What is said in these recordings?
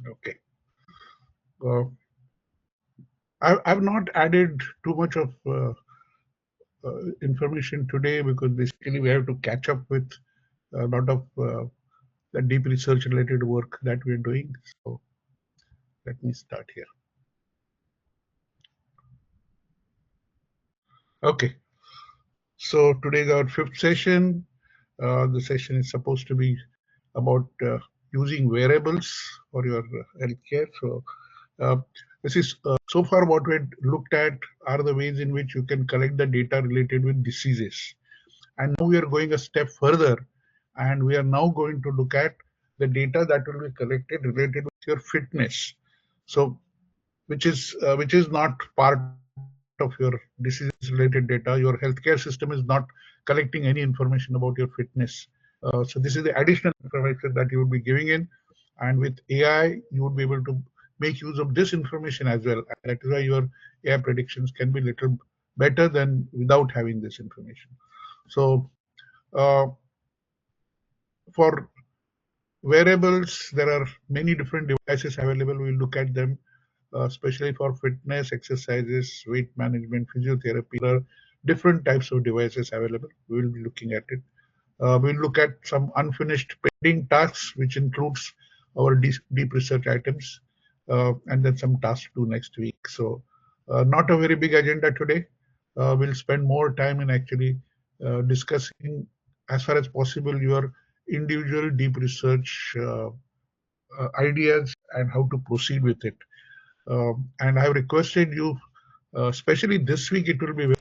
Okay. Uh, I've not added too much of information today because basically we have to catch up with a lot of the deep research related work that we're doing. So let me start here. Okay. So today's our fifth session. The session is supposed to be about using wearables for your healthcare. So uh, this is so far what we looked at are the ways in which you can collect the data related with diseases. And now we are going a step further, and we are now going to look at the data that will be collected related with your fitness. So which is not part of your disease-related data. Your healthcare system is not collecting any information about your fitness. So this is the additional information that you would be giving in, and with AI, you would be able to make use of this information as well. And that is why your AI predictions can be little better than without having this information. So uh, for wearables, there are many different devices available. We'll look at them, especially for fitness, exercises, weight management, physiotherapy. There are different types of devices available. We'll be looking at it. We'll look at some unfinished pending tasks, which includes our deep research items, and then some tasks to do next week. So, not a very big agenda today. We'll spend more time in actually discussing, as far as possible, your individual deep research ideas and how to proceed with it. And I have requested you, especially this week, it will be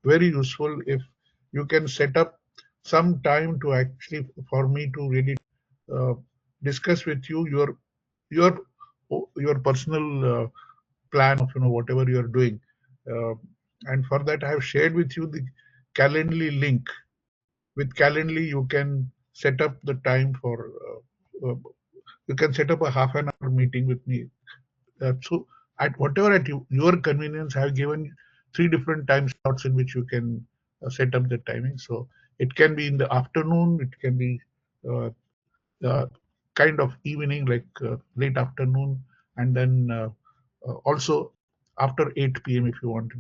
very useful if you can set up some time to actually for me to really uh, discuss with you your your personal plan of whatever you are doing. Uh, and for that, I have shared with you the Calendly link. With Calendly, you can set up the time for. You can set up a half an hour meeting with me. So at whatever at your convenience, I have given three different time slots in which you can set up the timing. So it can be in the afternoon, it can be uh, uh, kind of evening, like late afternoon, and then also after 8 p.m. if you want.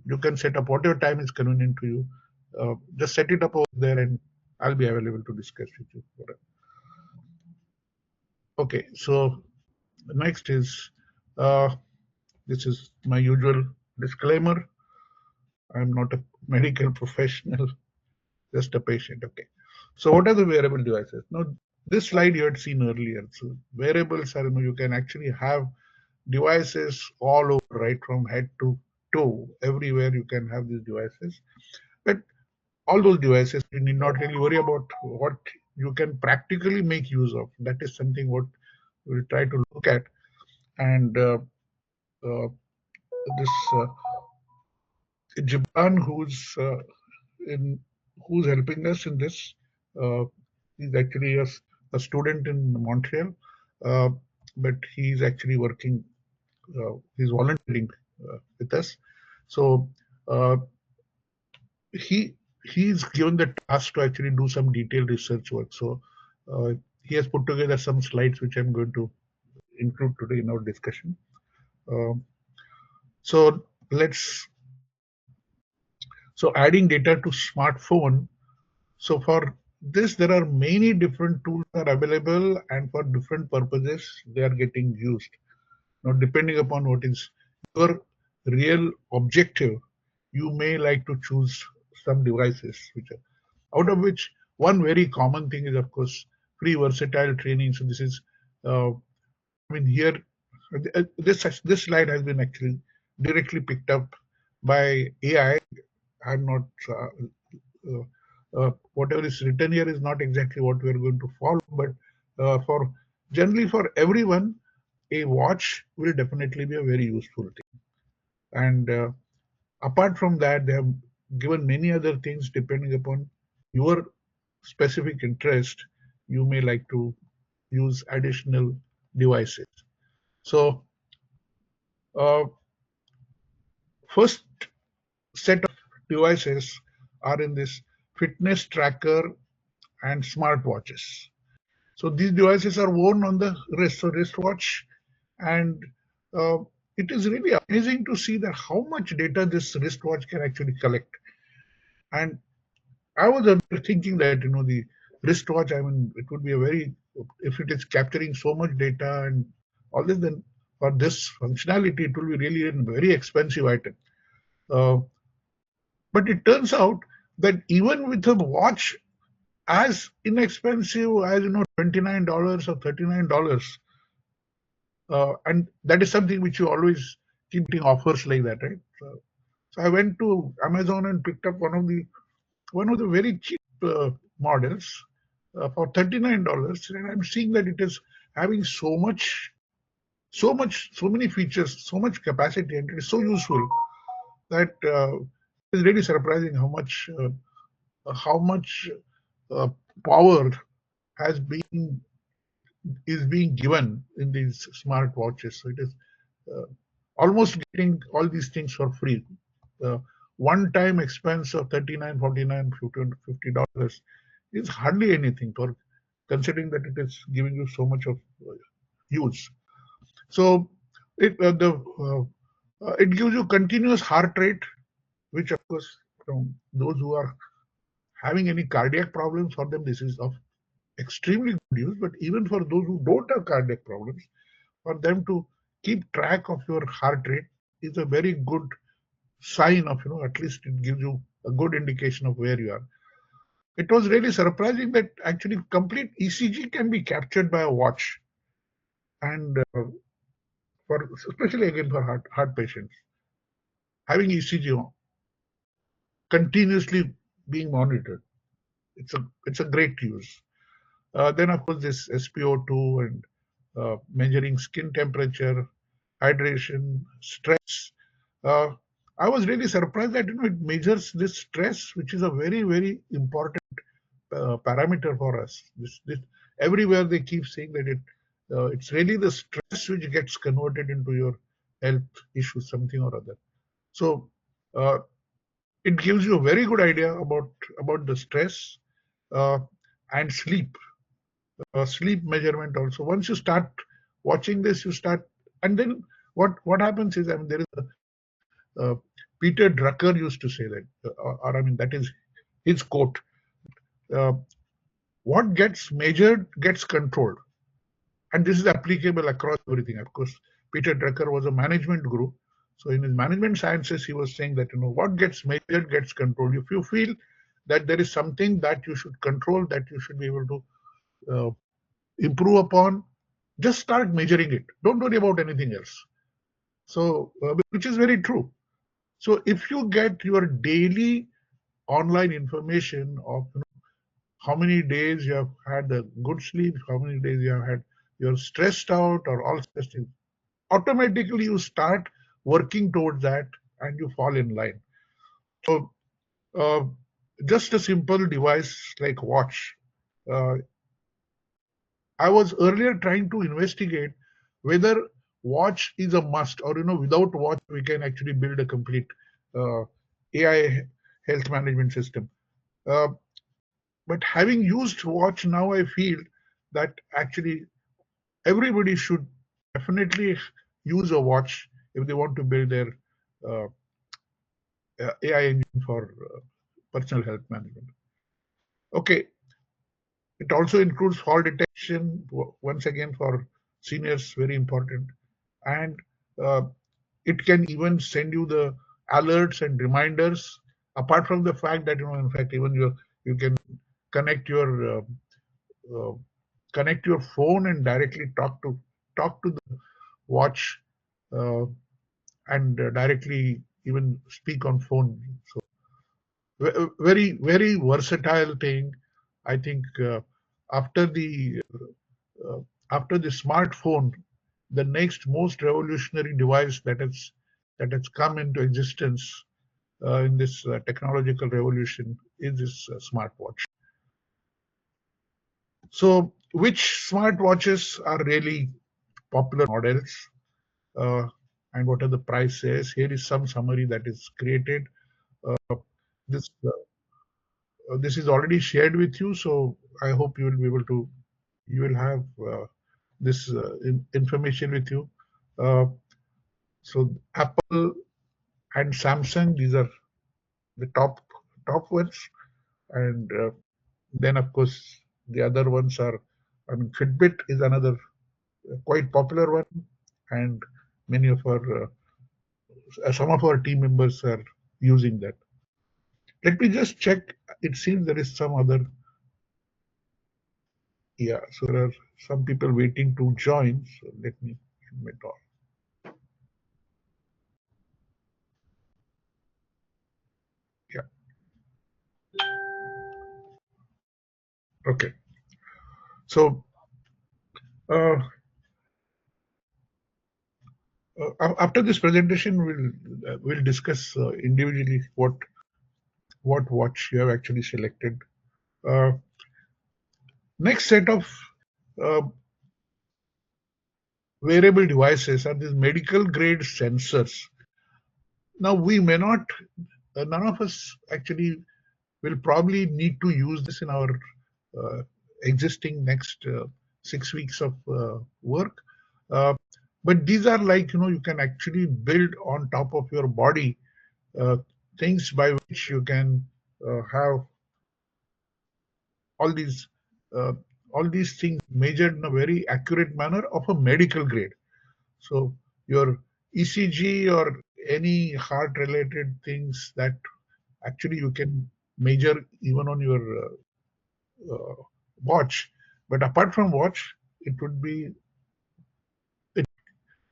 You can set up whatever time is convenient to you. Just set it up over there, and I'll be available to discuss with you. Okay, so next is uh, this is my usual disclaimer. I'm not a medical professional, just a patient. Okay. So what are the wearable devices? Now, this slide you had seen earlier. So wearables are, you can actually have devices all over, right from head to toe. Everywhere you can have these devices. But all those devices, you need not really worry about what you can practically make use of. That is something what we'll try to look at. And uh, this Japan, in who's helping us in this. Uh, he's actually a student in Montreal, uh, but he's actually working. He's volunteering with us. So uh, he he's given the task to actually do some detailed research work. So uh, he has put together some slides which I'm going to include today in our discussion. Um so let's so adding data to smartphone. So for this, there are many different tools are available, and for different purposes they are getting used. Now, depending upon what is your real objective, you may like to choose some devices, which are out of which one very common thing is, of course, free versatile training. So this is, here, this slide has been actually directly picked up by AI. I'm not uh, whatever is written here is not exactly what we are going to follow, but for generally for everyone, a watch will definitely be a very useful thing. And apart from that, they have given many other things depending upon your specific interest. You may like to use additional devices. So, uh, first set of devices are in this fitness tracker and smartwatches. So these devices are worn on the wristwatch, and uh, it is really amazing to see that how much data this wristwatch can actually collect. And I was thinking that the wristwatch, I mean, it would be a very, if it is capturing so much data and all this, then for this functionality, it will be really a very expensive item. Uh, but it turns out that even with a watch as inexpensive as $29 or $39, and that is something which you always keep getting offers like that, right? So I went to Amazon and picked up one of the very cheap models for $39, and I'm seeing that it is having so many features, so much capacity, and it is so useful that it's really surprising how much uh, power has been is being given in these smart watches. So it is uh, almost getting all these things for free. Uh, One-time expense of 39, 49, $50 is hardly anything for considering that it is giving you so much of use. So it gives you continuous heart rate, which of course from those who are having any cardiac problems, for them this is of extremely good use. But even for those who don't have cardiac problems, for them to keep track of your heart rate is a very good sign of, at least it gives you a good indication of where you are. It was really surprising that actually complete ECG can be captured by a watch, and for especially again for heart patients, having ECG continuously being monitored, it's a great use. Then of course this SpO2 and measuring skin temperature, hydration, stress. Uh, I was really surprised that it measures this stress, which is a very very important parameter for us. This everywhere they keep saying that it's really the stress which gets converted into your health issues, something or other. So uh, it gives you a very good idea about the stress uh, and sleep measurement also. Once you start watching this, you start, and then what happens is, I mean, there is Peter Drucker used to say that, or I mean, that is his quote, that what gets measured gets controlled. And this is applicable across everything. Of course, Peter Drucker was a management guru. So in his management sciences, he was saying that, what gets measured gets controlled. If you feel that there is something that you should control, that you should be able to uh, improve upon, just start measuring it. Don't worry about anything else. So, which is very true. So if you get your daily online information of how many days you have had a good sleep, how many days you're stressed out or all such things, automatically you start working towards that and you fall in line. So uh, just a simple device like watch. Uh, I was earlier trying to investigate whether watch is a must, or without watch we can actually build a complete uh, AI health management system. Uh, but having used watch now, I feel that actually everybody should definitely use a watch if they want to build their uh, AI engine for personal health management. Okay, it also includes fall detection, once again for seniors, very important. And uh, it can even send you the alerts and reminders, apart from the fact that, in fact, even you can connect your uh, connect your phone and directly talk to the watch, uh, and directly even speak on phone. So very very versatile thing. I think after the uh, after the smartphone, the next most revolutionary device that has come into existence in this technological revolution is this smartwatch. So, which smartwatches are really popular models, uh, and what are the prices? Here is some summary that is created. This is already shared with you, so I hope you will be able to you will have this information with you. Uh, so Apple and Samsung, these are the top ones, and then of course the other ones are. I mean, Fitbit is another quite popular one, and many of our some of our team members are using that. Let me just check. It seems there is some other. Yeah, so there are some people waiting to join. So let me admit all. Yeah. Okay. So uh, after this presentation, we'll discuss individually what watch you have actually selected. Uh, Next set of uh, wearable devices are these medical grade sensors. Now we may not, none of us actually will probably need to use this in our uh, existing next 6 weeks of work. Uh, but these are like, you can actually build on top of your body uh, things by which you can have all these uh, all these things measured in a very accurate manner of a medical grade. So your ECG or any heart related things that actually you can measure even on your watch. But apart from watch, it would be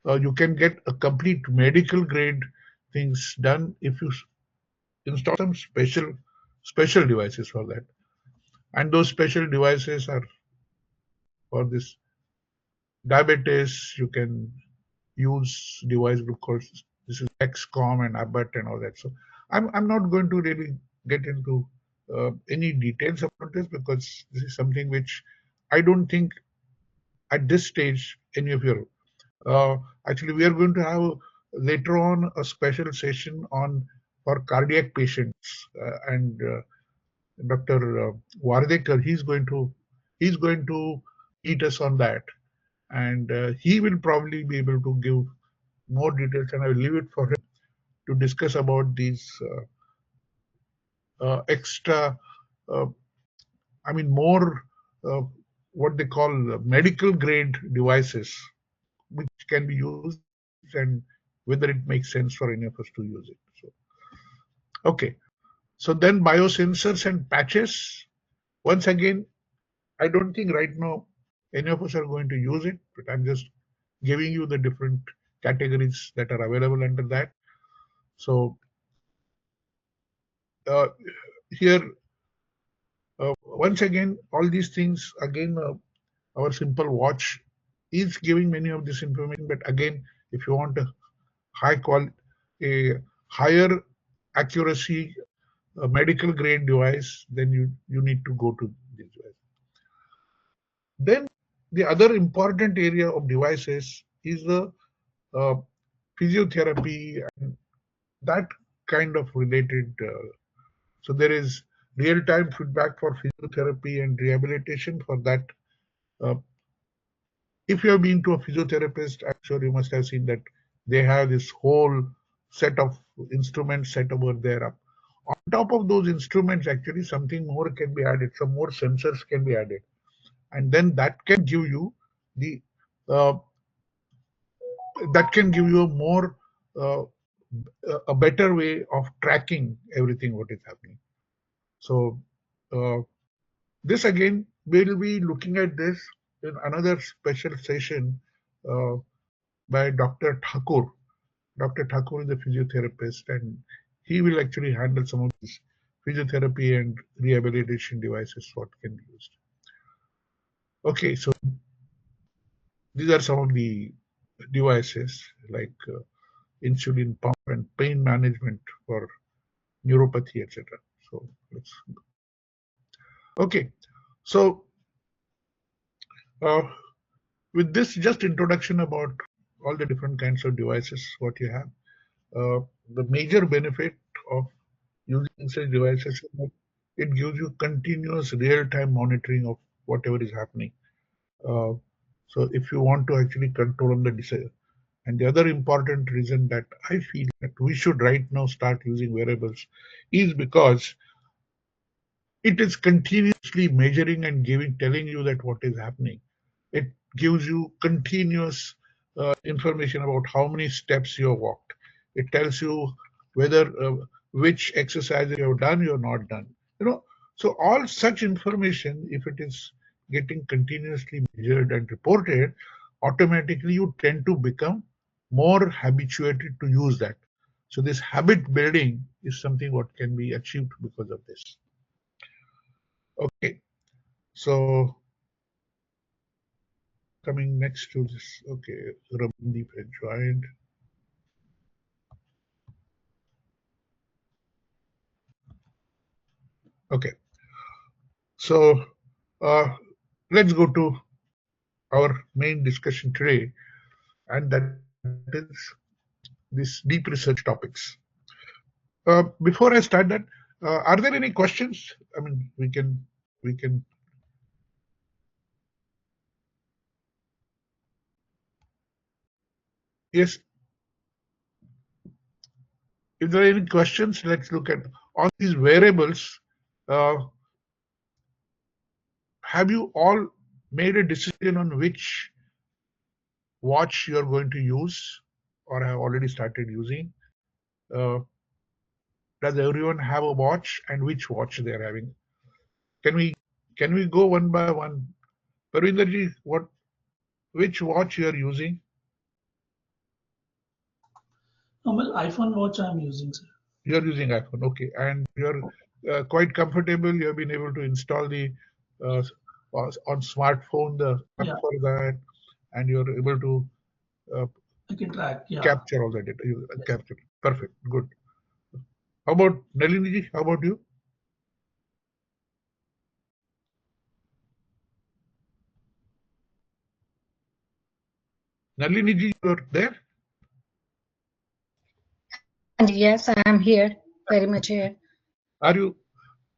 you can get a complete medical grade things done if you install some special devices for that. And those special devices are for this diabetes. You can use device glucose. This is XCOM and Abbott and all that. So I'm not going to really get into any details about this because this is something which I don't think at this stage any of your uh, actually we are going to have later on a special session on for cardiac patients and Dr. Vardekar he's going to meet us on that and he will probably be able to give more details and I will leave it for him to discuss about these extra, uh, I mean, more uh, what they call medical grade devices, which can be used and whether it makes sense for any of us to use it. So, okay. So then biosensors and patches. Once again, I don't think right now any of us are going to use it, but I'm just giving you the different categories that are available under that. So uh, here once again, all these things again, our simple watch is giving many of this information. But again, if you want a high quality, a higher accuracy, medical grade device, then you need to go to this device. Then the other important area of devices is the uh, physiotherapy and that kind of related. So there is real-time feedback for physiotherapy and rehabilitation for that. Uh, if you have been to a physiotherapist, I'm sure you must have seen that they have this whole set of instruments set over there. On top of those instruments, actually, something more can be added. Some more sensors can be added, and then the uh, that can give you a more uh, a better way of tracking everything what is happening. So uh, this again, we'll be looking at this in another special session uh, by Dr. Thakur. Dr. Thakur is a physiotherapist and he will actually handle some of these physiotherapy and rehabilitation devices what can be used. Okay, so these are some of the devices like insulin pump and pain management for neuropathy, etc. So let's okay. So uh, with this just introduction about all the different kinds of devices what you have, the major benefit of using such devices is that it gives you continuous real-time monitoring of whatever is happening. So if you want to actually control the desire. And the other important reason that I feel that we should right now start using wearables is because it is continuously measuring and telling you that what is happening. It gives you continuous information about how many steps you have walked. It tells you whether which exercise you have done, you have not done. You know, so all such information, if it is getting continuously measured and reported, automatically you tend to become more habituated to use that. So this habit building is something what can be achieved because of this. Okay, so coming next to this, okay, Ramandeep had joined. Okay, so let's go to our main discussion today, and that is this deep research topics. Before I start that, are there any questions? I mean, we can. Yes, if there are any questions, let's look at on these variables. Uh, have you all made a decision on which watch you're going to use or have already started using? Uh, does everyone have a watch and which watch they're having? Can we can we go one by one? Parvinderji, which watch you're using? Well, iPhone watch I'm using, sir. You're using iPhone, okay, and you're quite comfortable. You have been able to install the uh, on smartphone the app Yeah, for that, and you're able to uh, I can track. Yeah. capture all the data. You Yes. capture. Perfect. Good. How about Nalini? How about you? Nalini, you're there? And yes, I am here, very much here. Are you?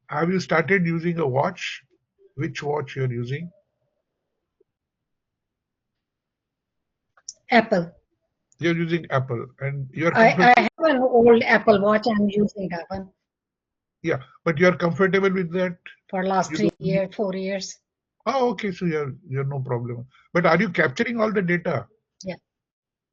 Have you started using a watch? Which watch you're using? Apple. You're using Apple, and you're I comfortable. have an old Apple Watch. I'm using that one Yeah, but you're comfortable with that. for last You 3 don't need. years, 4 years. Oh, okay. So you're no problem. But are you capturing all the data? Yeah.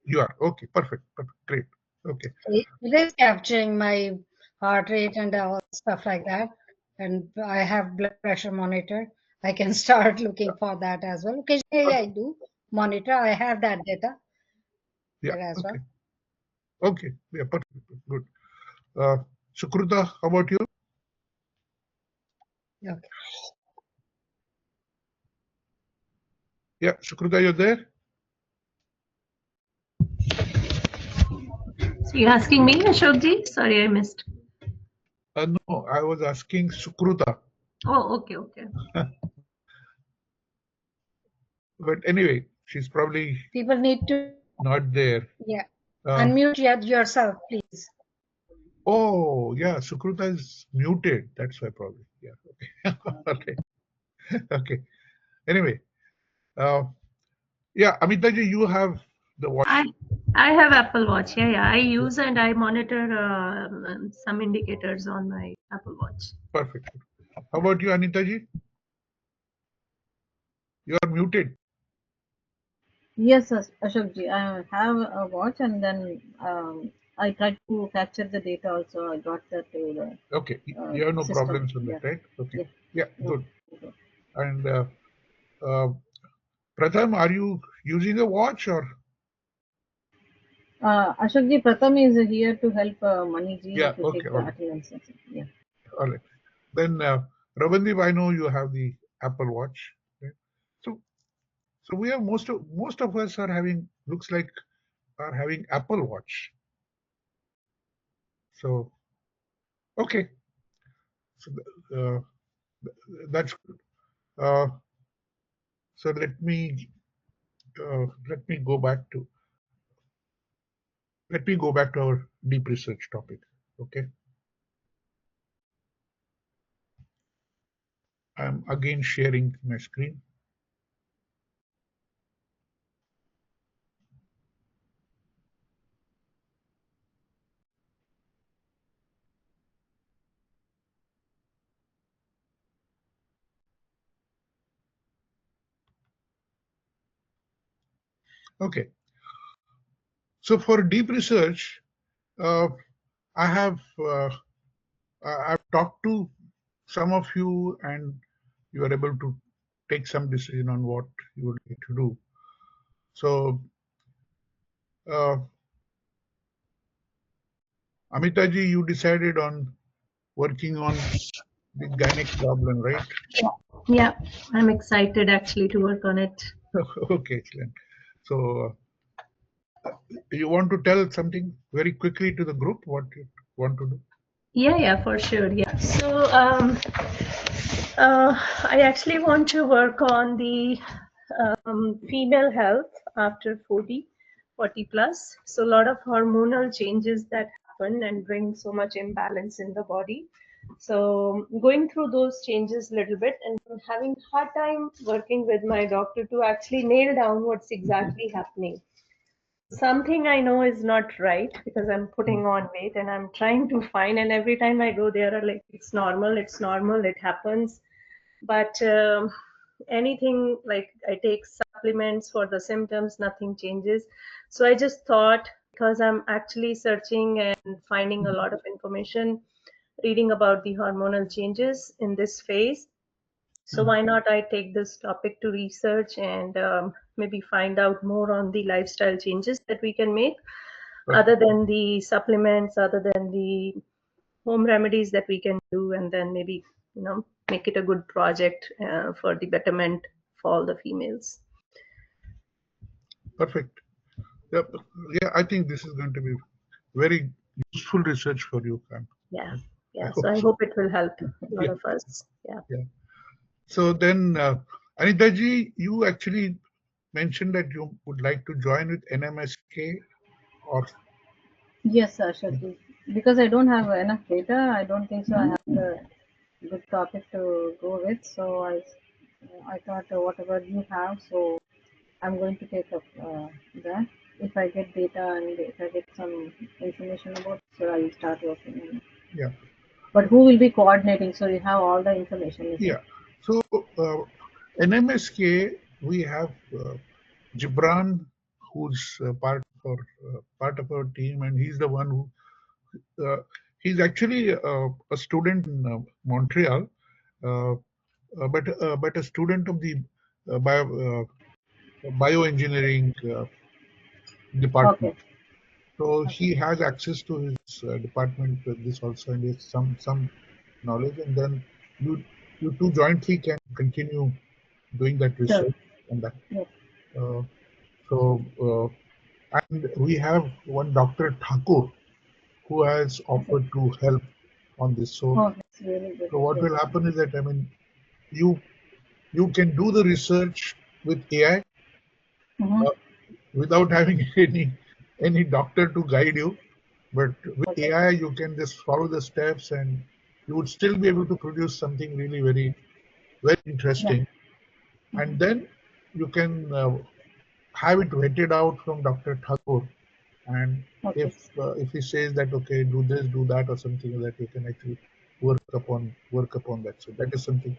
You are. Okay. Perfect. Perfect. Great. Okay. It is capturing my heart rate and all stuff like that. And I have blood pressure monitor. I can start looking for that as well. Occasionally I do monitor. I have that data Yeah. there as well. Okay. Okay. Yeah. Perfect. Good. Uh, Sukruta, how about you? Okay. Yeah. Sukruta, you're there? So you're asking me, Ashokji? Sorry, I missed. No, I was asking Sukruta. Oh, okay, okay. But anyway, she's probably People need to, not there. yeah, Uh, unmute yourself, please. oh, yeah. Sukruta is muted. That's why probably. Yeah. Okay. Okay. Okay. Anyway, uh, yeah, Amitaji, you have the watch. I have Apple Watch. Yeah, yeah. I use and I monitor some indicators on my Apple Watch. Perfect. How about you, Anitaji? You are muted. Yes, Ashokji, I have a watch and then I tried to capture the data also. I got that to Okay. the You have no system. problems with Yeah, that, right? Okay. yeah, Yeah, no. good. And uh, Pratham, are you using a watch or? Ashokji, Pratham is here to help Yeah, Maniji to okay, take all the right. attendance. Yeah. All right. Then Ravandeep, I know you have the Apple Watch. Right? So so we have most of us are having looks like are having Apple Watch. So okay. So uh, that's good. So let me go back to our deep research topic. Okay. I'm again sharing my screen. Okay. So for deep research, I've talked to some of you, and you are able to take some decision on what you would like to do. So, Amitaji, you decided on working on the gynec problem, right? Yeah, I'm excited actually to work on it. Okay, excellent. So, you want to tell something very quickly to the group, what you want to do? Yeah, for sure. Yeah. So I actually want to work on the female health after 40 plus. So a lot of hormonal changes that happen and bring so much imbalance in the body. So going through those changes a little bit and having hard time working with my doctor to actually nail down what's exactly happening. Something I know is not right because I'm putting on weight and I'm trying to find, and every time I go there, are like, it's normal, it happens. But anything like I take supplements for the symptoms, nothing changes. So I just thought, because I'm actually searching and finding a lot of information, reading about the hormonal changes in this phase. So why not I take this topic to research and maybe find out more on the lifestyle changes that we can make, other than the supplements, other than the home remedies that we can do, and then maybe make it a good project for the betterment for all the females. Perfect. Yep. Yeah, I think this is going to be very useful research for you, Khan. Yeah, I so I so. hope it will help a lot Yeah. of us. Yeah. So then, Anitaji, you actually mentioned that you would like to join with NMSK, or Yes, Ashok. Because I don't have enough data, I don't think so. I have the good topic to go with. So I thought whatever you have, so I'm going to take up that. If I get data and if I get some information about it, so I will start working on it. yeah, But who will be coordinating? So you have all the information, is it? yeah. So NMSK, we have Gibran, who's part of our team, and he's the one who he's actually a student in Montreal, uh, but a student of the bioengineering department. Okay. So Okay. he has access to his department with this also, and he has some knowledge, and then you two jointly can continue doing that Sure. research on that. Yes. Uh, and we have one Dr. Thakur who has Okay. offered to help on this. So, Oh, that's really good. so what Yes. will happen is that, I mean, you can do the research with AI Mm-hmm. without having any doctor to guide you. But with Okay. AI, you can just follow the steps, and you would still be able to produce something really very, very Yeah. interesting. And then you can have it vetted out from Dr. Thakur. And Okay. if he says that, okay, do this, do that, or something like that, you can actually work upon that. So that is something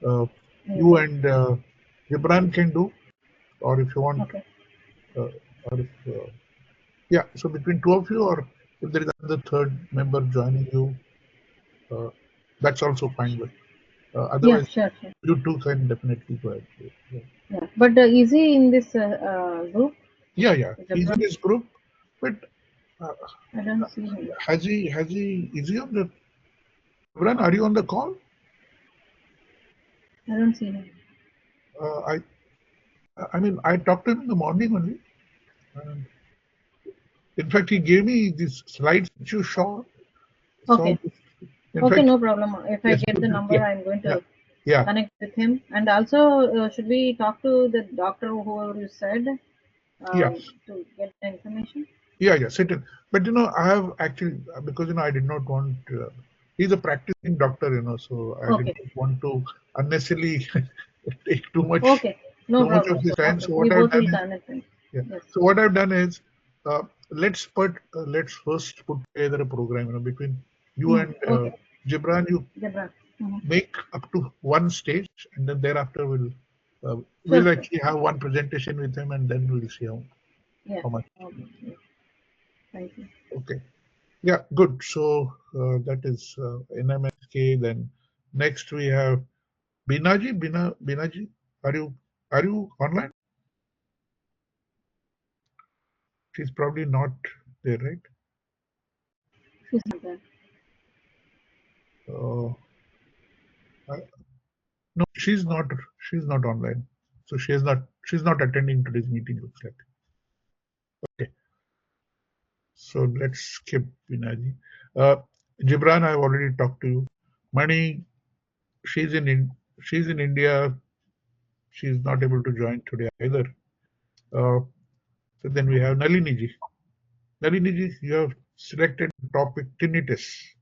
you Okay. and Gibran can do, or if you want, Okay. uh, or if yeah. So between two of you, or if there is another third member joining you, that's also fine. But Yeah. otherwise, Sure. Sure. you two can definitely go ahead. Yeah. But is he in this group? Yeah. He's in Jabran? his group, but uh, I don't see him. is he on the run? Are you on the call? I don't see him. Uh, I mean, I talked to him in the morning only. And in fact, he gave me these slides which you saw. Okay. In Okay. fact, No problem. If I yes, get the number, yeah, I'm going yeah, to yeah, connect with him. And also, should we talk to the doctor, whoever you said, yeah, to get the information? yeah, certain. But I have actually, because I did not want. He's a practicing doctor, so I did Okay. not want to unnecessarily take Okay. No too much problem. of his So time. So we what I've both done will is, connect him. yeah. Yes. So what I've done is, let's first put together a program. Between you and Okay. Gibran, you Jabran. Mm-hmm. make up to one stage, and then thereafter we'll We'll actually have one presentation with him, and then we'll see how much. Okay. Thank you. Okay. Yeah, good. So that is NMSK. Then next we have Binaji. Binaji, are you online? She's probably not there, right? She's not there. No, she's not. She's not online. So she's not attending today's meeting. Looks like. Okay. So let's skip Binaji. Gibran, I've already talked to you. Mani, she's in India. She's not able to join today either. So then we have Nalini ji. Nalini ji, you have selected the topic tinnitus.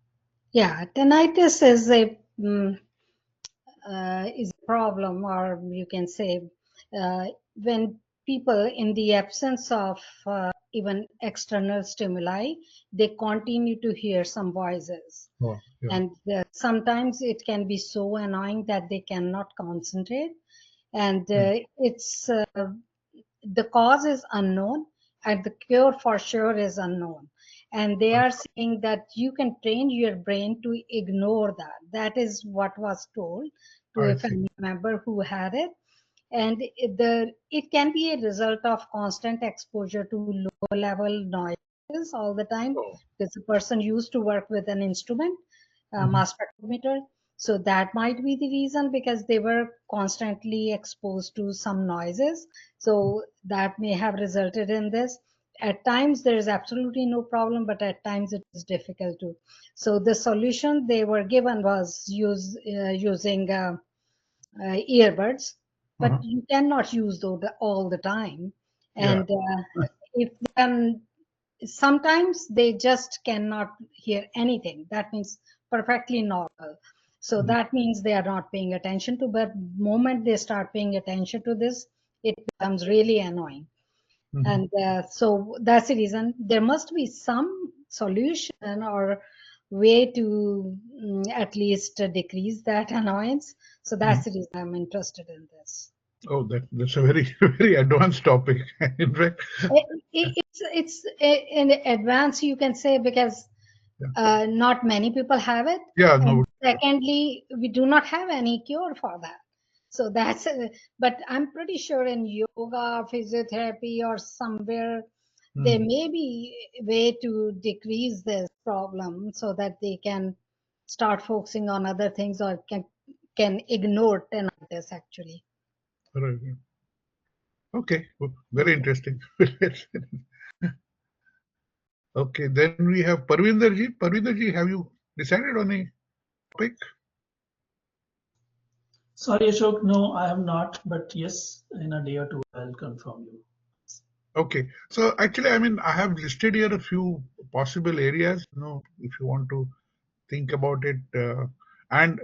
Yeah, tinnitus is a problem, or you can say when people, in the absence of even external stimuli, they continue to hear some voices. Oh, yeah. And sometimes it can be so annoying that they cannot concentrate, and it's the cause is unknown and the cure for sure is unknown, and they are saying that you can train your brain to ignore that. That is what was told to I a see. family member who had it. And it can be a result of constant exposure to low level noises all the time, Oh. because the person used to work with an instrument, mass spectrometer. So that might be the reason, because they were constantly exposed to some noises. So that may have resulted in this. At times there is absolutely no problem, but at times it is difficult to. So the solution they were given was using earbuds, but you cannot use those all the time. And if sometimes they just cannot hear anything, that means perfectly normal. So that means they are not paying attention to, but moment they start paying attention to this, it becomes really annoying. And so that's the reason there must be some solution or way to at least decrease that annoyance. So that's the reason I'm interested in this. Oh, that's a very very advanced topic. In fact, It's in advance, you can say, because not many people have it. yeah, And no, secondly, we do not have any cure for that. So that's, but I'm pretty sure in yoga, physiotherapy, or somewhere, there may be a way to decrease this problem so that they can start focusing on other things, or can ignore tinnitus actually. right, yeah. Okay, very interesting. Okay, then we have Parvinder ji. Parvinder ji, have you decided on a topic? Sorry, Ashok, no, I have not, but yes, in a day or two, I'll confirm you. Okay, so actually, I mean, I have listed here a few possible areas. If you want to think about it, and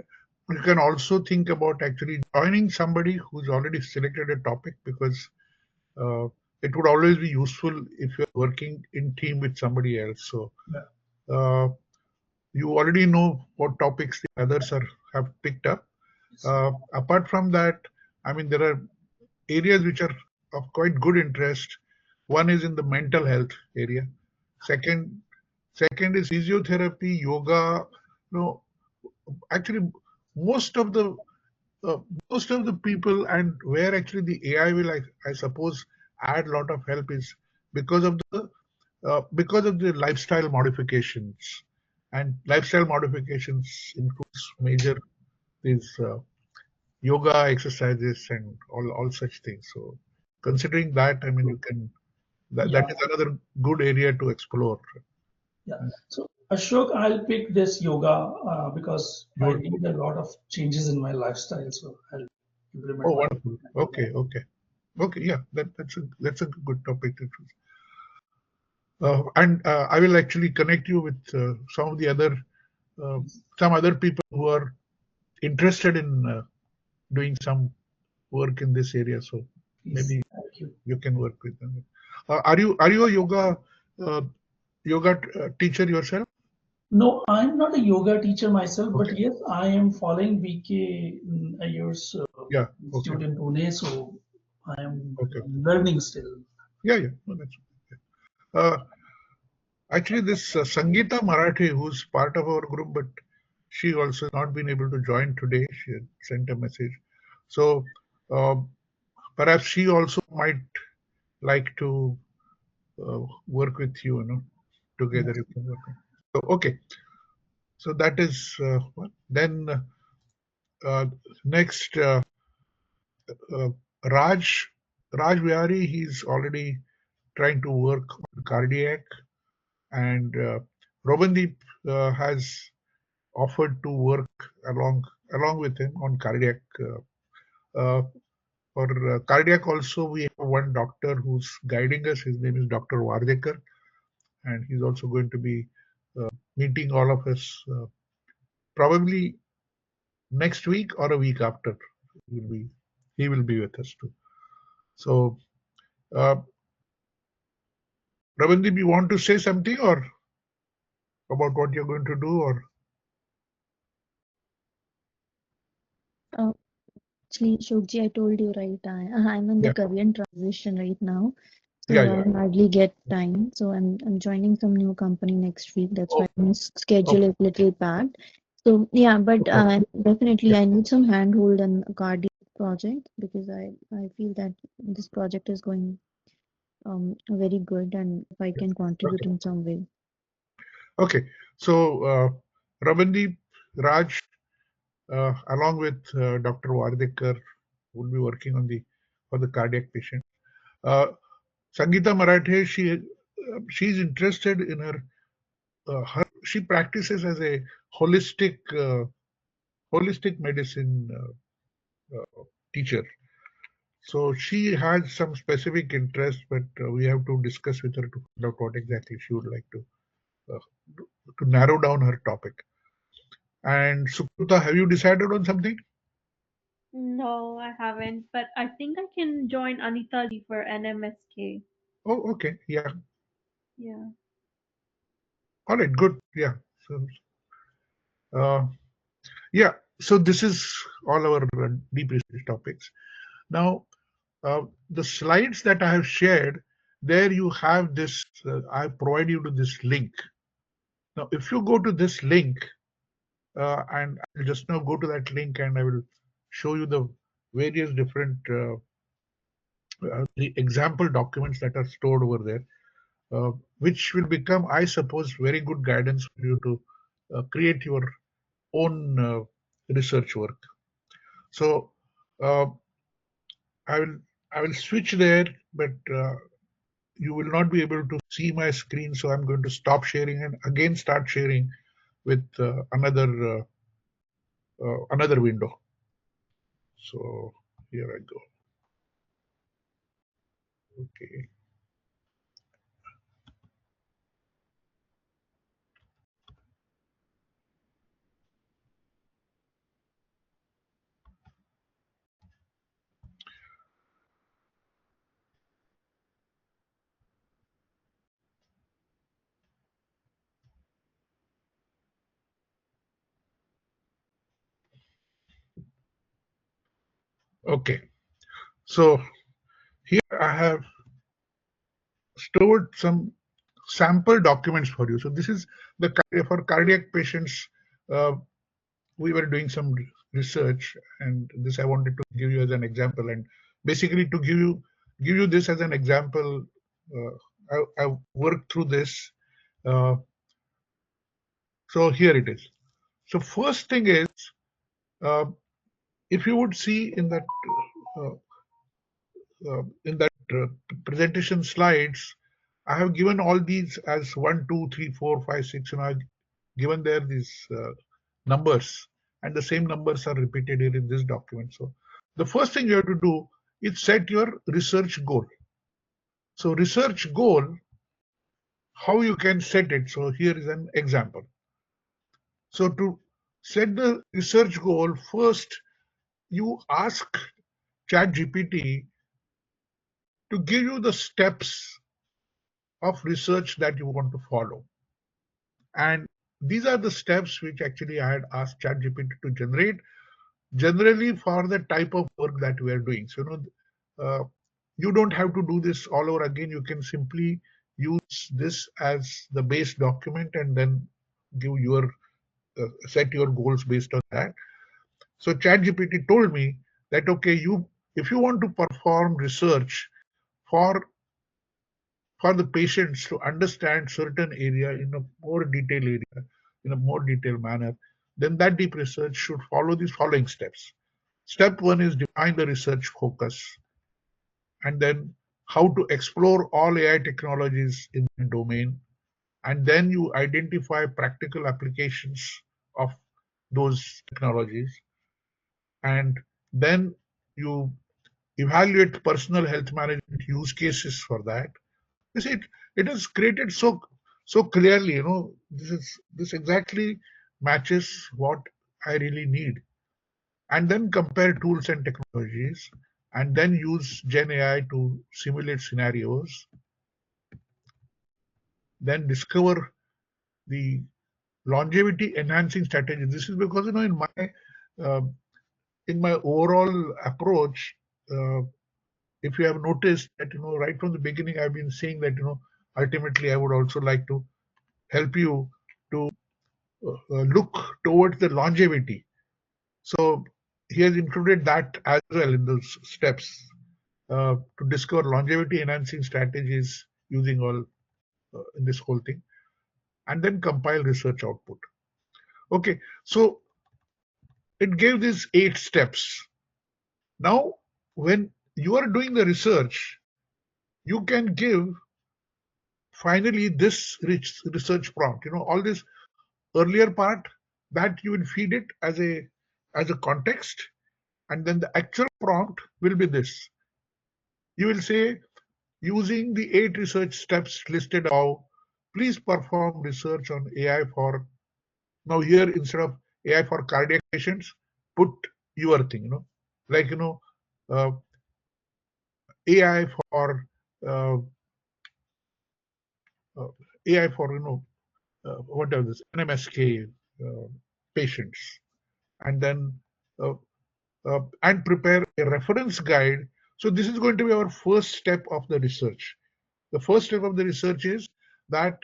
you can also think about actually joining somebody who's already selected a topic, because it would always be useful if you're working in team with somebody else. So you already know what topics the others have picked up. Apart from that, I mean, there are areas which are of quite good interest. One is in the mental health area. Second is physiotherapy, yoga. Actually, most of the people, and where actually the AI will, I suppose, add a lot of help, is because of the lifestyle modifications, and lifestyle modifications includes major these yoga exercises and all such things. So considering that, I mean, you can that is another good area to explore. Yeah. So Ashok, I'll pick this yoga because I need a lot of changes in my lifestyle. So I'll implement. Oh, wonderful. Okay. Yeah, that's a good topic to choose. And I will actually connect you with some other people who are interested in doing some work in this area. So maybe you can work with them. Are you a yoga teacher yourself? No, I'm not a yoga teacher myself, but yes, I am following BK Ayer's Yeah. institute Okay. in Pune, so I am Okay. learning still. Yeah. Yeah. No, that's okay. Actually, this Sangeeta Marathi, who's part of our group, but she also has not been able to join today. She had sent a message. So perhaps she also might like to work with you, together you can work on. So, okay. So that is one. Then next, uh, Raj, Raj Vihari, he's already trying to work on cardiac, and Robandeep has offered to work along with him on cardiac. Uh, for cardiac also, we have one doctor who's guiding us. His name is Dr. Vardekar, and he's also going to be meeting all of us probably next week or a week after. He will be with us too. So, uh, Ravandeep, you want to say something or about what you're going to do, or? Uh, Actually, Shokji, I told you right, I'm in the Yeah, career transition right now, yeah, so yeah. I hardly get time. So I'm joining some new company next week. That's Oh, why my schedule okay, is little packed. So yeah, but okay. definitely Yeah, I need some handhold and a cardiac project because I feel that this project is going very good and if I can contribute okay, in some way. okay. So, Ravandeep, Raj, along with Dr. Vardekar, will be working on for the cardiac patient. Uh, Sangeeta Marathe, she's interested in she practices as a holistic medicine teacher. So she has some specific interest, but we have to discuss with her to find out what exactly she would like uh, to narrow down her topic. And Sukruta, have you decided on something? No, I haven't, but I think I can join Anita ji for NMSK. Oh, okay. Yeah. Yeah. All right. Good. Yeah. So, uh, yeah. So this is all our deep research topics. Now, the slides that I have shared, there you have this. I provide you to this link. Now, if you go to this link, and I'll just now go to that link and I will show you the various different the example documents that are stored over there, which will become, I suppose, very good guidance for you to create your own research work. So uh, I will switch there, but you will not be able to see my screen. So I'm going to stop sharing and again start sharing with another window. So here I go. Okay. Okay. So here I have stored some sample documents for you. So this is for cardiac patients. We were doing some research, and this I wanted to give you as an example. And basically, to give you this as an example, I worked through this. Uh, so here it is. So first thing is, uh, if you would see uh, in that presentation slides, I have given all these as 1, 2, 3, 4, 5, 6. I've given there these numbers, and the same numbers are repeated here in this document. So the first thing you have to do is set your research goal. So research goal, how you can set it. So here is an example. So to set the research goal, first you ask ChatGPT to give you the steps of research that you want to follow. And these are the steps which actually I had asked ChatGPT to generate. generally for the type of work that we are doing. So, you don't have to do this all over again. You can simply use this as the base document and then give your set your goals based on that. So ChatGPT told me that, okay, if you want to perform research for the patients to understand certain area in a more detailed area, in a more detailed manner, then that deep research should follow these following steps. Step one is define the research focus, and then how to explore all AI technologies in the domain, and then you identify practical applications of those technologies, and then you evaluate personal health management use cases for that. You see, it is created so clearly. This exactly matches what I really need. And then compare tools and technologies, and then use Gen AI to simulate scenarios. Then discover the longevity enhancing strategy. This is because uh, in my overall approach, if you have noticed that right from the beginning, I've been saying that ultimately I would also like to help you to look towards the longevity. So he has included that as well in those steps to discover longevity enhancing strategies using all in this whole thing, and then compile research output. Okay, so it gave these 8 steps. Now, when you are doing the research, you can give finally this rich research prompt. All this earlier part that you will feed it as a context, and then the actual prompt will be this. You will say, using the 8 research steps listed above, please perform research on AI for, now here instead of AI for cardiac patients, put your thing, like, uh, AI for uh, uh, AI for, what are this, NMSK patients, and then and prepare a reference guide. So this is going to be our first step of the research. The first step of the research is that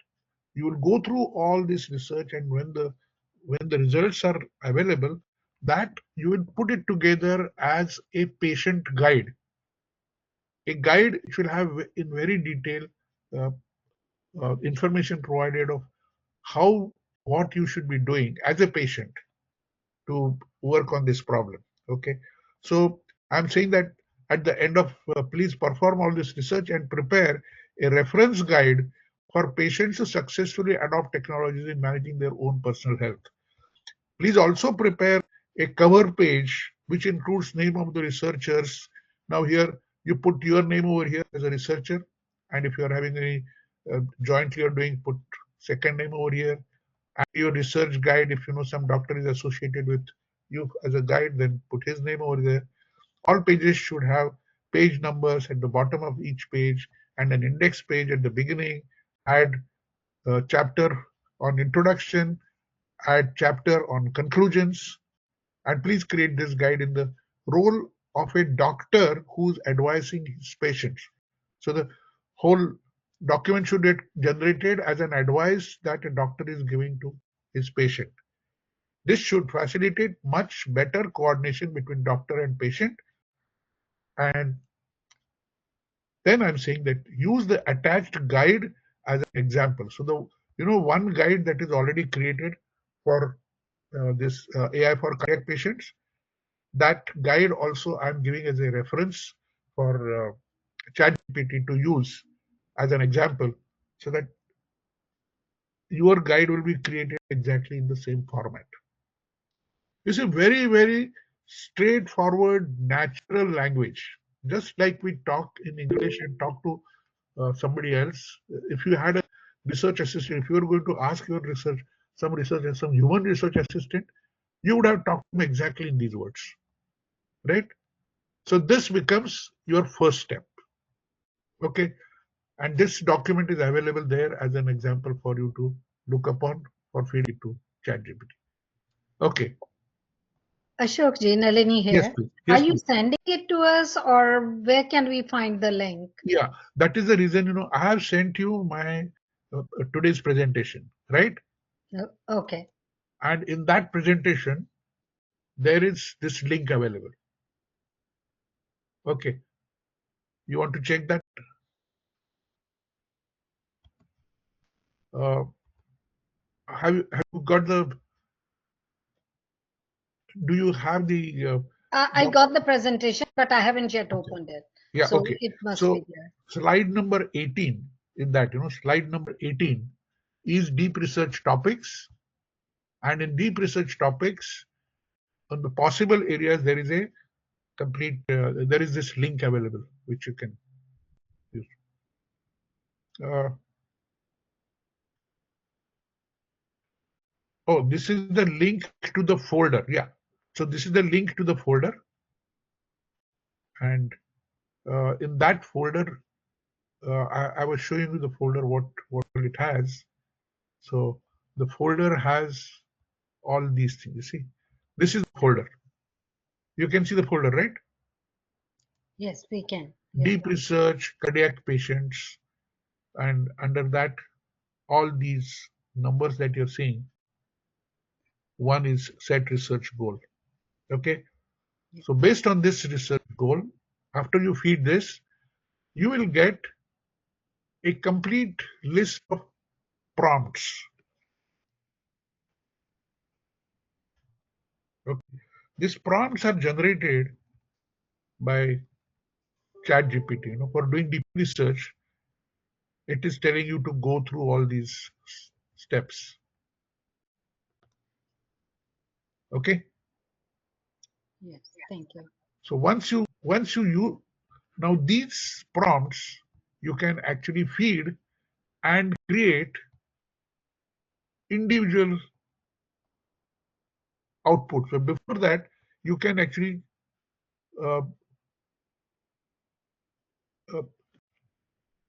you will go through all this research, and when the results are available, that you will put it together as a patient guide. A guide which will have in very detail uh, information provided of what you should be doing as a patient to work on this problem. Okay, so I'm saying that at the end of please perform all this research and prepare a reference guide for patients to successfully adopt technologies in managing their own personal health. Please also prepare a cover page which includes name of the researchers. Now here you put your name over here as a researcher, and if you are having any jointly you're doing, put second name over here, and your research guide, if some doctor is associated with you as a guide, then put his name over there. All pages should have page numbers at the bottom of each page and an index page at the beginning. Add a chapter on introduction, add chapter on conclusions, and please create this guide in the role of a doctor who's advising his patients. So the whole document should get generated as an advice that a doctor is giving to his patient. This should facilitate much better coordination between doctor and patient. And then I'm saying that use the attached guide as an example. So the one guide that is already created for this AI for cardiac patients, that guide also I'm giving as a reference for ChatGPT to use as an example, so that your guide will be created exactly in the same format. It's a very, very straightforward, natural language. Just like we talk in English and talk to somebody else. If you had a research assistant, if you were going to ask your some human research assistant, you would have talked to him exactly in these words, right? So this becomes your first step. Okay, and this document is available there as an example for you to look upon or feed it to ChatGPT. Okay, Ashok Ji, Nalini Yes, here. please. Are Yes, you please. sending it to us, or where can we find the link? Yeah, that is the reason, I have sent you my today's presentation, right? Okay. And in that presentation, there is this link available. Okay. You want to check that? Have you got the? Do you have the? I got the presentation, but I haven't yet Okay. opened it. Yeah. So Okay. it must So be there. slide number 18 in that, slide number 18 is deep research topics, and in deep research topics, on the possible areas, there is a complete. There is this link available which you can use. Oh, this is the link to the folder. Yeah. So this is the link to the folder, and in that folder, I was showing you the folder what it has. So the folder has all these things. You see, this is the folder. You can see the folder, right? Yes, we can. Yes. Deep research, cardiac patients, and under that, all these numbers that you're seeing. One is set research goal. Okay. So based on this research goal, after you feed this, you will get a complete list of prompts. Okay. These prompts are generated by ChatGPT. For doing deep research, it is telling you to go through all these steps. Okay. Yes. Thank you. So once you now these prompts you can actually feed and create individual output. So before that, you can actually uh, uh,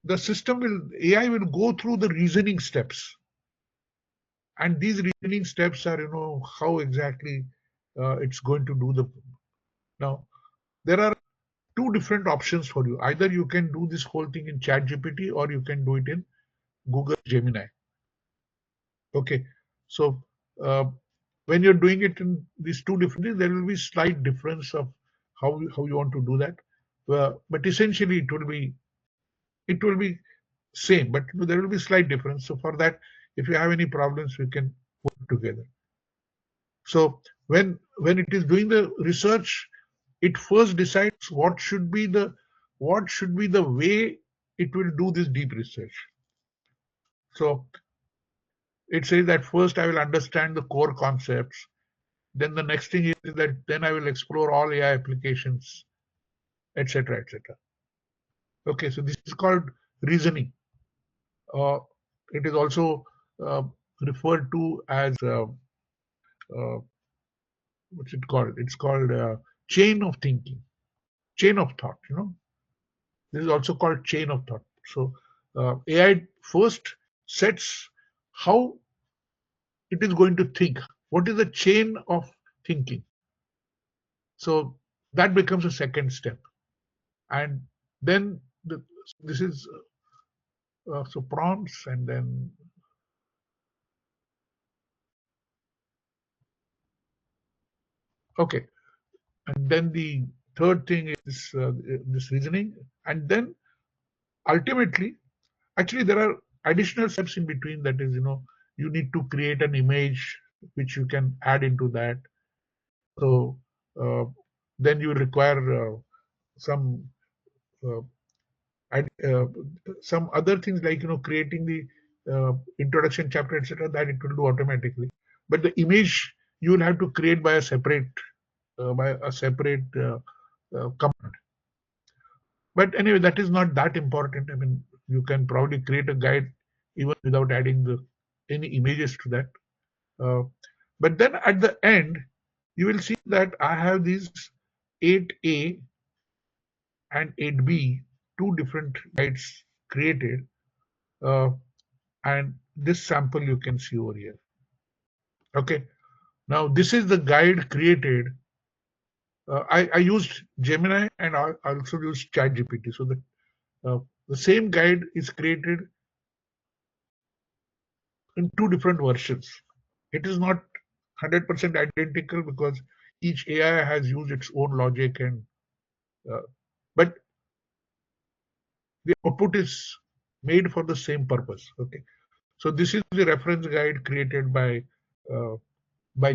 the system will AI will go through the reasoning steps, and these reasoning steps are how exactly it's going to do the. Now there are two different options for you. Either you can do this whole thing in ChatGPT or you can do it in Google Gemini. Okay, so uh, when you're doing it in these two different things, there will be slight difference of how you want to do that. But essentially, it will be same, but there will be slight difference. So for that, if you have any problems, we can work together. So when it is doing the research, it first decides what should be the way it will do this deep research. So it says that first I will understand the core concepts. Then the next thing is that then I will explore all AI applications, etc., etc. Okay, so this is called reasoning. It is also uh, referred to as what's it called? It's called chain of thinking, chain of thought. This is also called chain of thought. So AI first sets how it is going to think. What is the chain of thinking? So that becomes a second step, and then this is so prompts, and then okay, and then the third thing is this reasoning, and then ultimately, actually there are additional steps in between. That is, you need to create an image which you can add into that. So uh, then you require some uh, add, some other things like creating the introduction chapter, etc. That it will do automatically. But the image you will have to create by a separate command. But anyway, that is not that important. I mean, you can probably create a guide even without adding any images to that. Uh, but then at the end, you will see that I have these 8A and 8B, two different guides created. And this sample you can see over here. Okay. Now this is the guide created I used Gemini and I also used ChatGPT. So the same guide is created in two different versions. It is not 100% identical because each AI has used its own logic but the output is made for the same purpose. Okay, so this is the reference guide created by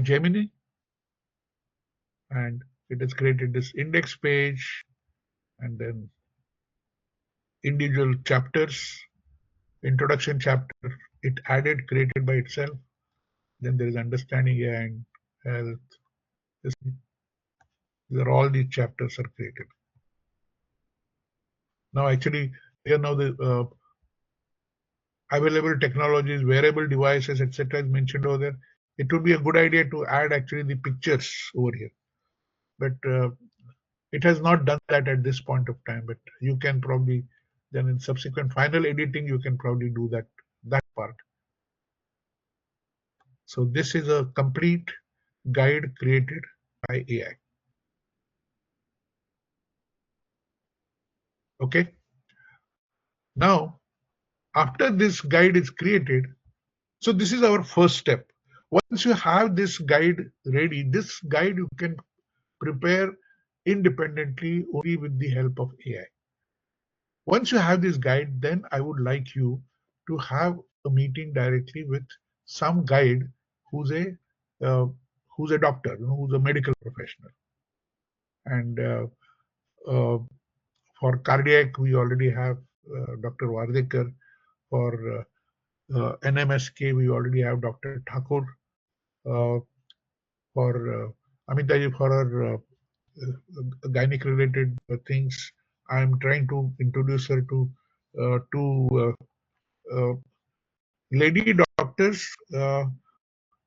Gemini, and it has created this index page and then individual chapters, introduction chapter. It added created by itself. Then there is understanding AI and health. These are all these chapters are created. Now, actually, here now the available technologies, wearable devices, etc. is mentioned over there. It would be a good idea to add actually the pictures over here, but it has not done that at this point of time. But you can probably then in subsequent final editing you can probably do that part. So this is a complete guide created by AI. Okay. Now, after this guide is created, so this is our first step. Once you have this guide ready, this guide you can prepare independently only with the help of AI. Once you have this guide, then I would like you to have a meeting directly with some guide who's a doctor, who's a medical professional. And for cardiac, we already have Dr. Vardekar. For NMSK, we already have Dr. Thakur. For Amitaji, for our gynec-related things, I'm trying to introduce her to two lady doctors.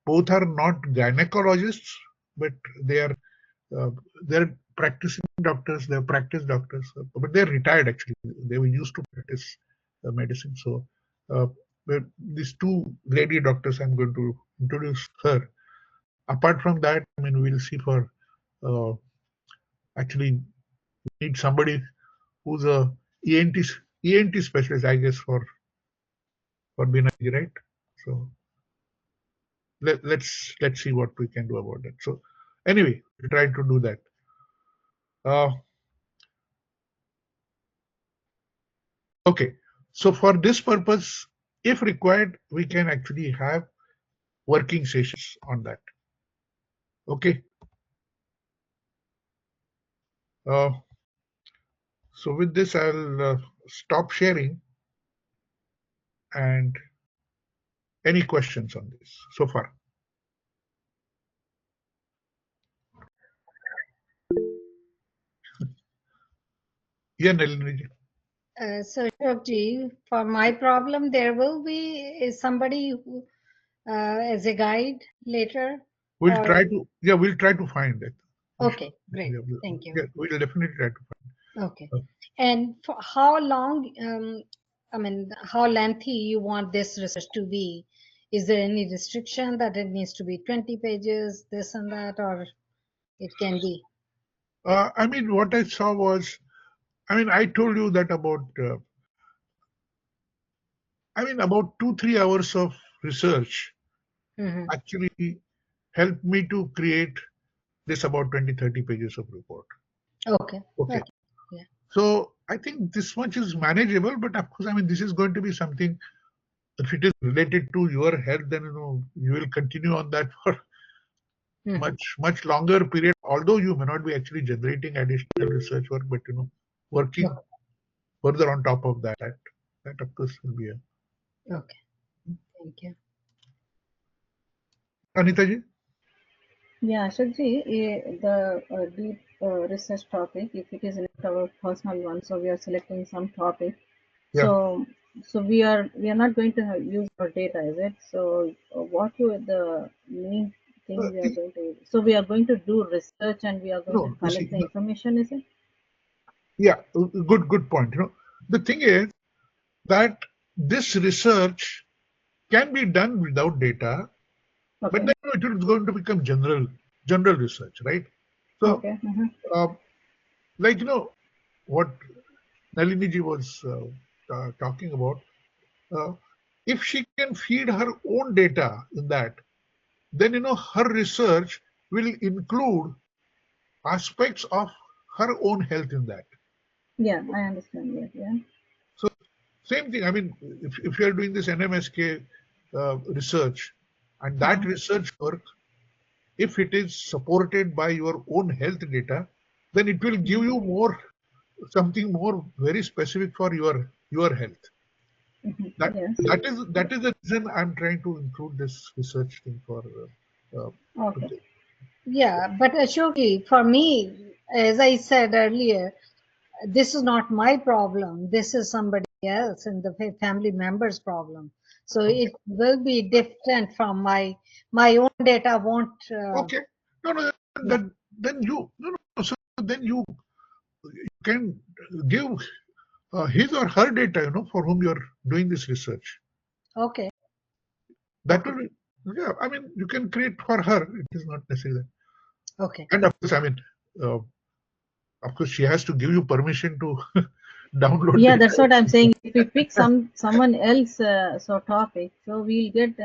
Both are not gynecologists, but they are they're practicing doctors. They're practice doctors, but they're retired actually. They were used to practice medicine. So but these two lady doctors, I'm going to introduce her. Apart from that, I mean, we'll see for actually we need somebody who's a ENT specialist, I guess, for Binaji, right? So let's see what we can do about that. So anyway, we try to do that. Okay, so for this purpose, if required, we can actually have working sessions on that. Okay. So with this, I'll stop sharing. And any questions on this so far? Yeah, Nalini. So, Ashokji, for my problem, there will be somebody who, as a guide later. We'll try to find it. Okay, great. Thank you. Yeah, we'll definitely try to find. Okay. And for how long, I mean, how lengthy you want this research to be? Is there any restriction that it needs to be 20 pages, this and that, or it can be? I mean, what I saw was, I mean, I told you that about, about 2-3 hours of research actually helped me to create this about 20-30 pages of report. Okay. Okay. Yeah. So I think this much is manageable, but of course, I mean, this is going to be something. If it is related to your health, then you will continue on that for much longer period. Although you may not be actually generating additional research work, but working further on top of that of course will be a. Okay. Thank you. Anita ji? Yeah, Ashokji, the deep research topic, if it is not our personal one, so we are selecting some topic. Yeah. So we are not going to use our data, is it? So the main thing we are going to? So we are going to do research and we are going to collect the information, is it? Yeah, good point. The thing is that this research can be done without data, but then it is going to become general research, right? So, Okay. like, what Nalini ji was talking about, if she can feed her own data in that, then, her research will include aspects of her own health in that. Yeah, I understand. Yeah. So, same thing. I mean, if you are doing this NMSK research, and that research work, if it is supported by your own health data, then it will give you something more very specific for your health. Yes. That is the reason I'm trying to include this research thing for. Okay. Yeah, but Ashok, for me, as I said earlier, this is not my problem. This is somebody else and the family member's problem. So it will be different from my own data won't. Okay. No. Yeah. Then you no. So then you can give his or her data, for whom you're doing this research. Okay. That will be, yeah. I mean, you can create for her. It is not necessary. Okay. And of course, I mean, of course, she has to give you permission to download Yeah, data. that's what I'm saying. If we pick someone else topic, so we'll get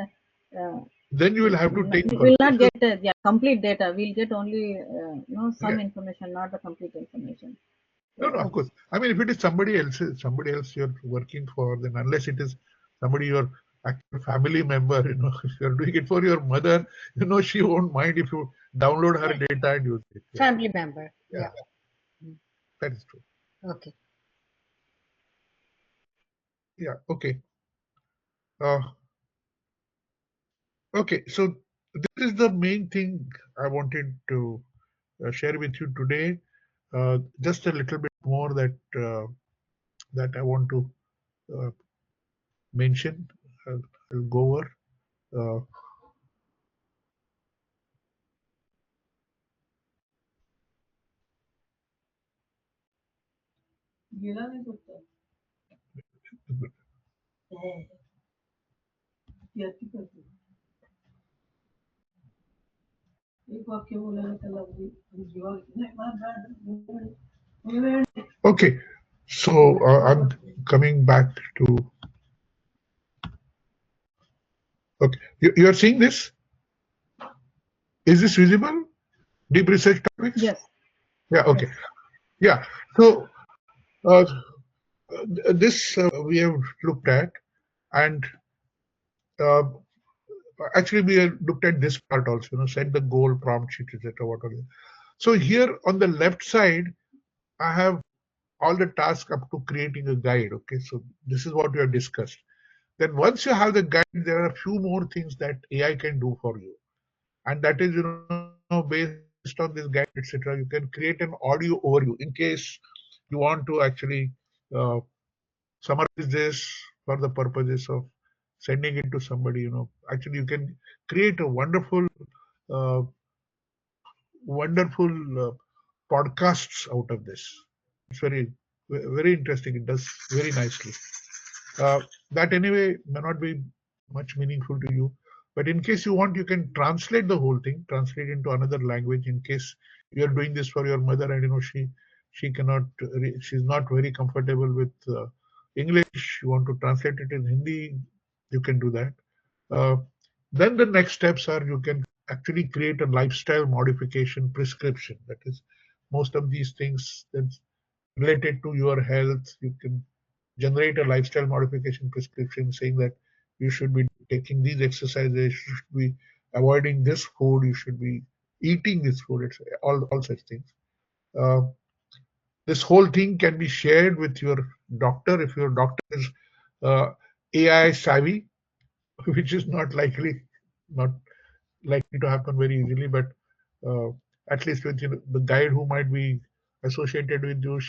Then you will have to take we will not permission. get complete data. We'll get only some Yeah. information, not the complete information. No, of course. I mean, if it is somebody else you're working for, then unless it is somebody your actual family member, if you're doing it for your mother, she won't mind if you download her data and use it. Yeah, Family member. yeah, Yeah. that is true. Okay. Yeah, okay. Okay, so this is the main thing I wanted to share with you today. Just a little bit more that I want to uh, mention. I'll go over. Uh, Okay, so I'm coming back to. Okay, you are seeing this? Is this visible? Deep research topics? Yes. Yeah, okay. Yeah, so this we have looked at, and uh, actually we have looked at this part also, set the goal, prompt sheet, etc. Whatever. So here on the left side, I have all the tasks up to creating a guide. Okay, so this is what we have discussed. Then once you have the guide, there are a few more things that AI can do for you, and that is based on this guide, etc. You can create an audio overview in case you want to actually uh, summarize this for the purposes of sending it to somebody. Actually, you can create a uh, wonderful podcasts out of this. It's very interesting. It does very nicely. That anyway may not be much meaningful to you, but in case you want, you can translate the whole thing, translate into another language. In case you are doing this for your mother, and she cannot, she's not very comfortable with English. You want to translate it in Hindi, you can do that. Uh, then the next steps are you can actually create a lifestyle modification prescription. That is, most of these things that's related to your health, you can generate a lifestyle modification prescription saying that you should be taking these exercises, you should be avoiding this food, you should be eating this food, it's all such things. Uh, this whole thing can be shared with your doctor if your doctor is AI savvy, which is not likely to happen very easily, but uh, at least with the guide who might be associated with you,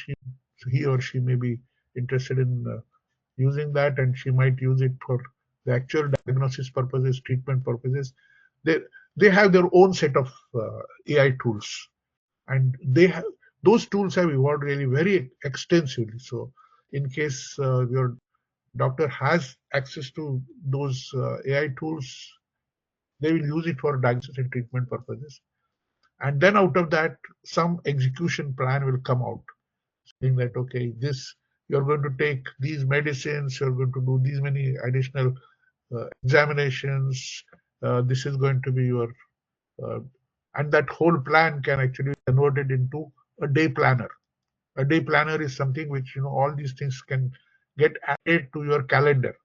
he or she may be interested in using that, and she might use it for the actual diagnosis purposes, treatment purposes. They they have their own set of AI tools, and those tools have evolved really very extensively. So, in case your doctor has access to those AI tools, they will use it for diagnosis and treatment purposes. And then out of that, some execution plan will come out, saying that, okay, this, you're going to take these medicines, you're going to do these many additional examinations, this is going to be your, and that whole plan can actually be converted into a day planner. A day planner is something which, all these things can get added to your calendar.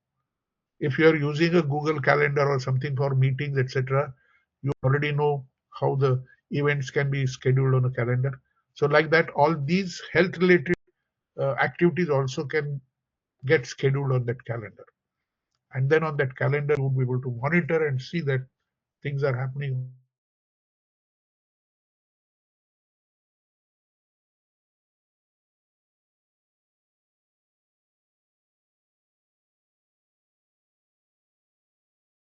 If you are using a Google Calendar or something for meetings, etc., you already know how the events can be scheduled on a calendar. So like that, all these health related activities also can get scheduled on that calendar. And then on that calendar, you will be able to monitor and see that things are happening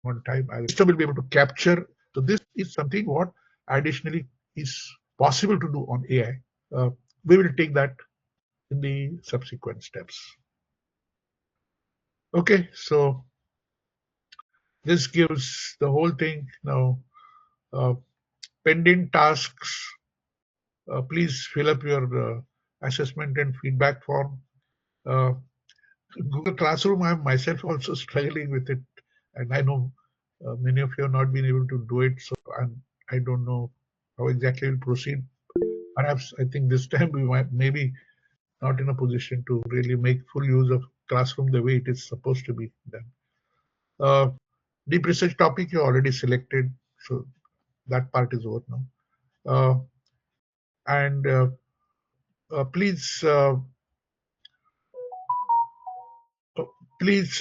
on time. The system will be able to capture. So this is something what additionally is possible to do on AI. We will take that in the subsequent steps. Okay, so this gives the whole thing now. Pending tasks. Please fill up your assessment and feedback form. Google Classroom, I am myself also struggling with it, and I know many of you have not been able to do it, so I don't know how exactly we'll proceed. Perhaps I think this time we might maybe not in a position to really make full use of Classroom the way it is supposed to be done. Deep research topic you already selected, so that part is over now. And please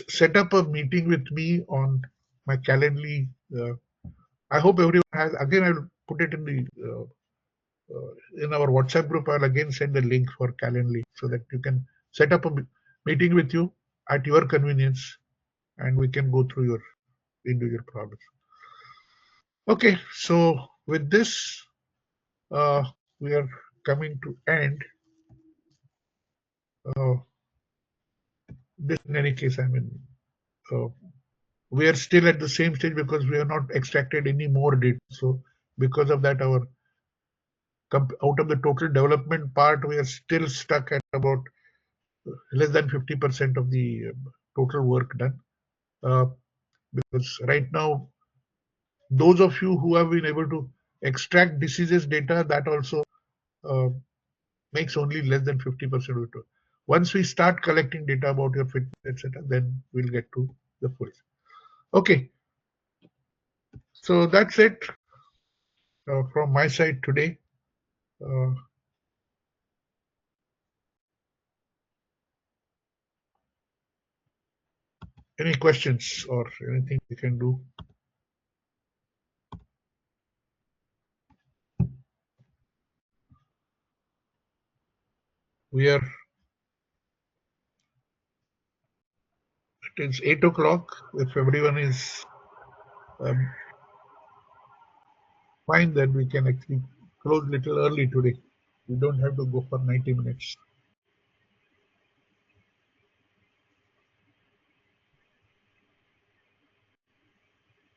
set up a meeting with me on my Calendly. I hope everyone has. Again, I will put it in our WhatsApp group. I'll again send the link for Calendly so that you can set up a meeting with you at your convenience, and we can go through your individual problems. Okay, so with this, we are coming to end. This, in any case, I mean, we are still at the same stage because we have not extracted any more data. So because of that, out of the total development part, we are still stuck at about less than 50% of the total work done. Because right now, those of you who have been able to extract diseases data, that also makes only less than 50% of it. Once we start collecting data about your fitness, etc., then we'll get to the full. Okay, so that's it from my side today. Any questions or anything we can do? We are. It is 8 o'clock. If everyone is fine, then we can actually close a little early today. We don't have to go for 90 minutes.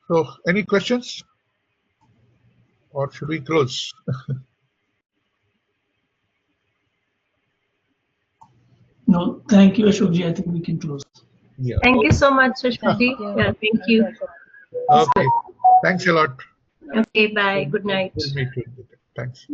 So, any questions? Or should we close? No, thank you, Ashokji. I think we can close. Yeah. Thank you so much, Ashokji. Yeah, thank you. Okay. Thanks a lot. Okay, bye. Good night. We'll meet you. Thanks.